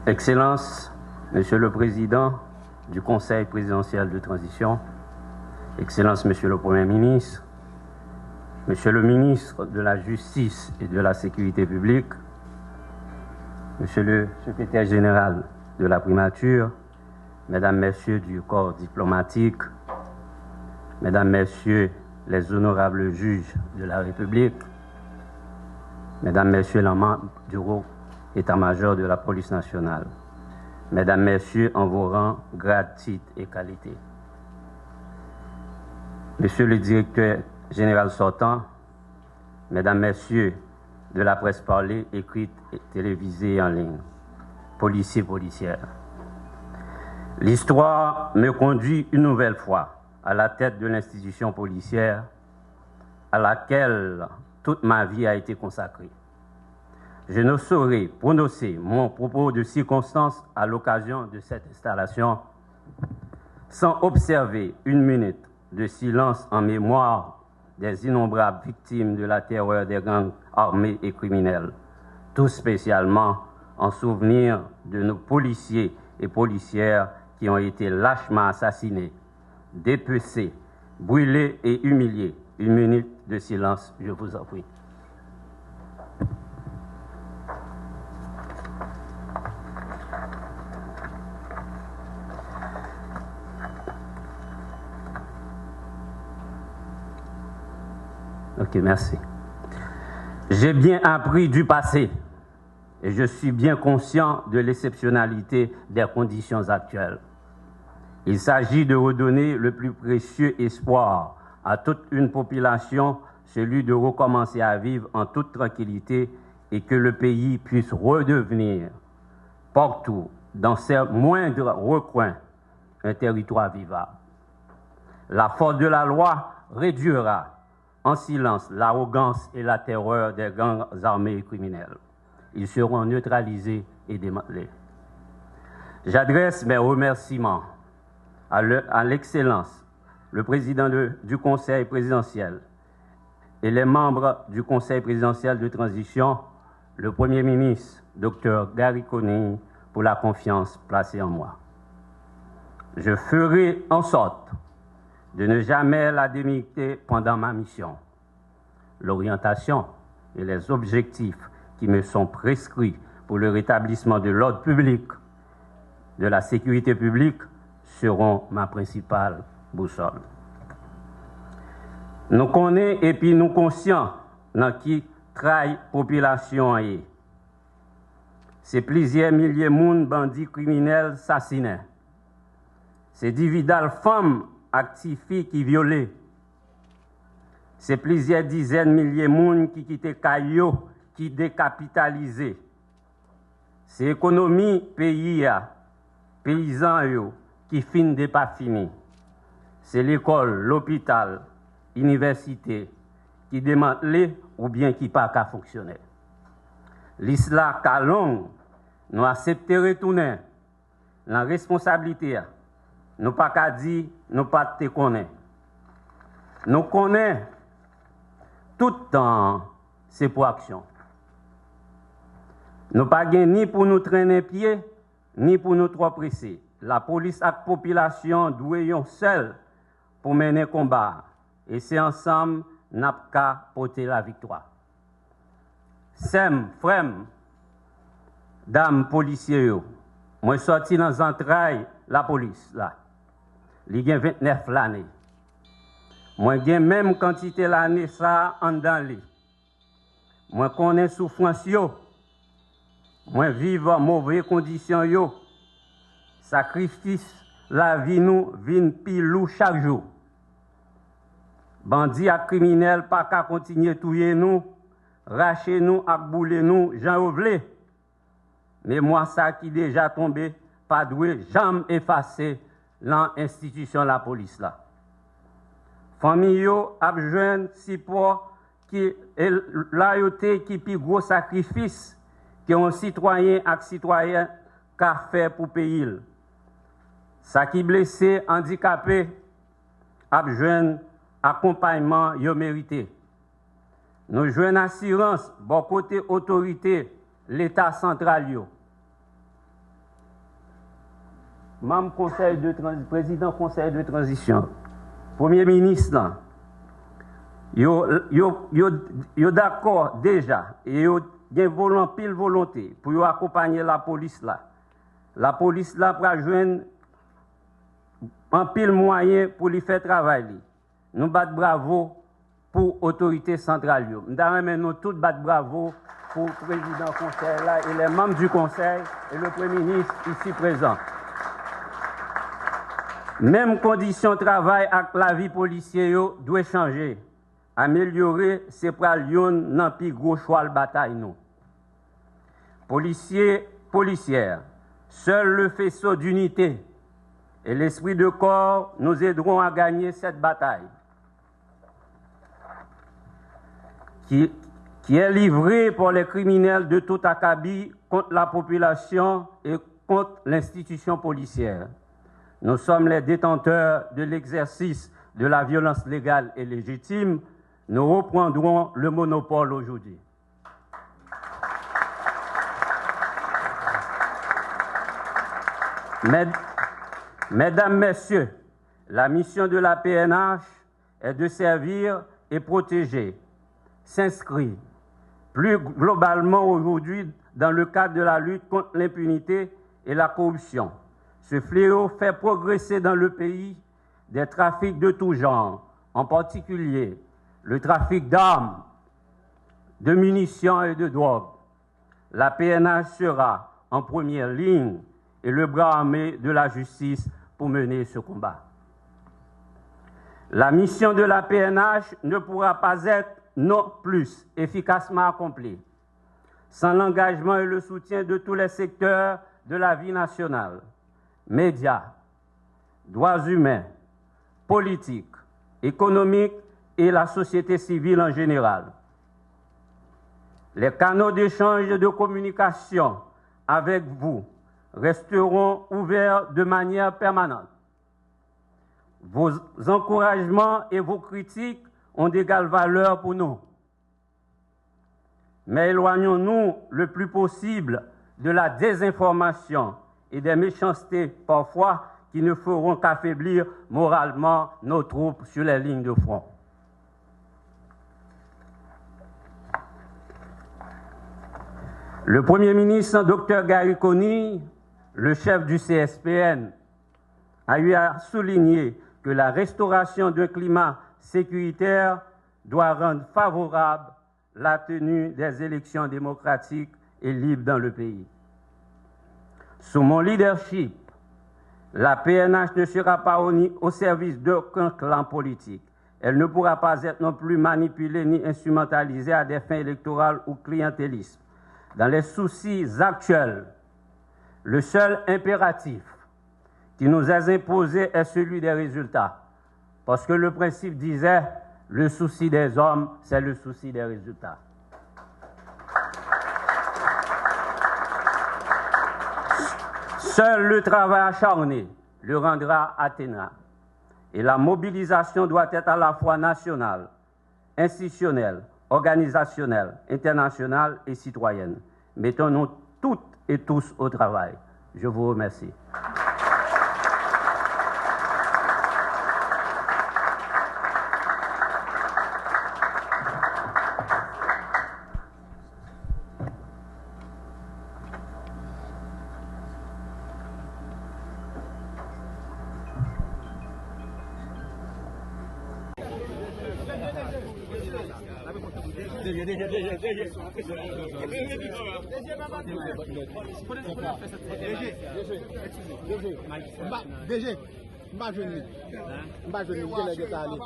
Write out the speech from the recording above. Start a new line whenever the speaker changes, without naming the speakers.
Excellences, Monsieur le Président du Conseil présidentiel de transition, Excellences, Monsieur le Premier ministre, Monsieur le ministre de la Justice et de la Sécurité publique, Monsieur le secrétaire général de la primature, Mesdames, Messieurs du corps diplomatique, Mesdames, Messieurs les honorables juges de la République, Mesdames, Messieurs les membres du groupe état-major de la police nationale, Mesdames, Messieurs en vos rangs, grades, titres et qualités, Monsieur le directeur général sortant, Mesdames, Messieurs de la presse parlée, écrite, télévisée et en ligne, policiers, policières. L'histoire me conduit une nouvelle fois à la tête de l'institution policière à laquelle toute ma vie a été consacrée. Je ne saurais prononcer mon propos de circonstance à l'occasion de cette installation sans observer une minute de silence en mémoire des innombrables victimes de la terreur des gangs armés et criminels, tout spécialement en souvenir de nos policiers et policières qui ont été lâchement assassinés, dépecés, brûlés et humiliés. Une minute de silence, je vous en prie. Ok, merci. J'ai bien appris du passé et je suis bien conscient de l'exceptionnalité des conditions actuelles. Il s'agit de redonner le plus précieux espoir à toute une population, celui de recommencer à vivre en toute tranquillité et que le pays puisse redevenir partout, dans ses moindres recoins, un territoire vivable. La force de la loi réduira en silence l'arrogance et la terreur des gangs armés et criminels. Ils seront neutralisés et démantelés. J'adresse mes remerciements à l'excellence, le président du Conseil présidentiel et les membres du Conseil présidentiel de transition, le Premier ministre, Dr Gary Coney, pour la confiance placée en moi. Je ferai en sorte de ne jamais la démériter pendant ma mission. L'orientation et les objectifs qui me sont prescrits pour le rétablissement de l'ordre public, de la sécurité publique, seront ma principale boussole. Nous connaissons et puis nous conscients dans qui trahit population est. C'est plusieurs milliers de monde bandits criminels assassinés. C'est dividal femmes actifiées qui violées. C'est plusieurs dizaines de milliers de monde qui quittent Caillot, qui décapitalisés. C'est l'économie pays, paysans qui finissent de pas fini. C'est l'école, l'hôpital, l'université qui démantelent ou bien qui pas qu'à fonctionner. L'islam calong nous accepter retourner la responsabilité. Nous pas qu'à dire, nous pas te connaître. Nous connaissons tout le temps c'est pour action. Nous pas ni pour nous traîner pied, ni pour nous trop presser. La police et la population doivent seul pour mener combat. Et c'est ensemble n'a qu'à porter la victoire. Sem, frem, dames policiers, moi sorti dans les entrailles la police là. Il y a 29 l'année. Moi j'ai même quantité l'année ça en dans lui. Moi connais souffrance yo. Moi vivre en mauvaises conditions yo. Sacrifice la vie nous vin pilou chaque jour. Bandits et criminels pas qu'à continuer touyer nous, racher nous, à bouler nous, j'en vle. Mais moi ça qui déjà tombé, pas doué jamais effacer l'institution la police là. Famille yo a besoin support qui loyauté qui plus gros sacrifice que un citoyen et citoyen qu'a fait pour payer. Ça qui blessé, handicapé a besoin accompagnement yo mérité. Nous jouons assurance bon côté autorité l'État central yo. membre président conseil de transition, premier ministre, là, yo d'accord déjà et yo gen pile volonté pour accompagner la police là. La police là pour joindre un pile moyen pour lui faire travailler. Nous battons bravo pour l'autorité centrale. Nous tous battons bravo pour le président du conseil là et les membres du conseil et le premier ministre ici présent. Même conditions de travail avec la vie policière doit changer. Améliorer, c'est pour Lyon dans plus gros choix de bataille. Nous. Policiers, policières, seul le faisceau d'unité et l'esprit de corps nous aideront à gagner cette bataille qui est livrée par les criminels de tout acabit contre la population et contre l'institution policière. Nous sommes les détenteurs de l'exercice de la violence légale et légitime. Nous reprendrons le monopole aujourd'hui. Mesdames, Messieurs, la mission de la PNH est de servir et protéger, s'inscrit plus globalement aujourd'hui dans le cadre de la lutte contre l'impunité et la corruption. Ce fléau fait progresser dans le pays des trafics de tout genre, en particulier le trafic d'armes, de munitions et de drogue. La PNH sera en première ligne et le bras armé de la justice pour mener ce combat. La mission de la PNH ne pourra pas être non plus efficacement accomplie sans l'engagement et le soutien de tous les secteurs de la vie nationale, médias, droits humains, politiques, économiques et la société civile en général. Les canaux d'échange et de communication avec vous resteront ouverts de manière permanente. Vos encouragements et vos critiques ont d'égale valeur pour nous. Mais éloignons-nous le plus possible de la désinformation et des méchancetés parfois qui ne feront qu'affaiblir moralement nos troupes sur les lignes de front. Le Premier ministre, Dr Gariconi, le chef du CSPN, a eu à souligner que la restauration d'un climat sécuritaire doit rendre favorable la tenue des élections démocratiques et libres dans le pays. Sous mon leadership, la PNH ne sera pas au service d'aucun clan politique. Elle ne pourra pas être non plus manipulée ni instrumentalisée à des fins électorales ou clientélistes. Dans les soucis actuels, le seul impératif qui nous est imposé est celui des résultats. Parce que le principe disait, le souci des hommes, c'est le souci des résultats. Seul le travail acharné le rendra atteignable. Et la mobilisation doit être à la fois nationale, institutionnelle, organisationnelle, internationale et citoyenne. Mettons-nous toutes et tous au travail. Je vous remercie.
DG, m'a jeune, je l'ai allé.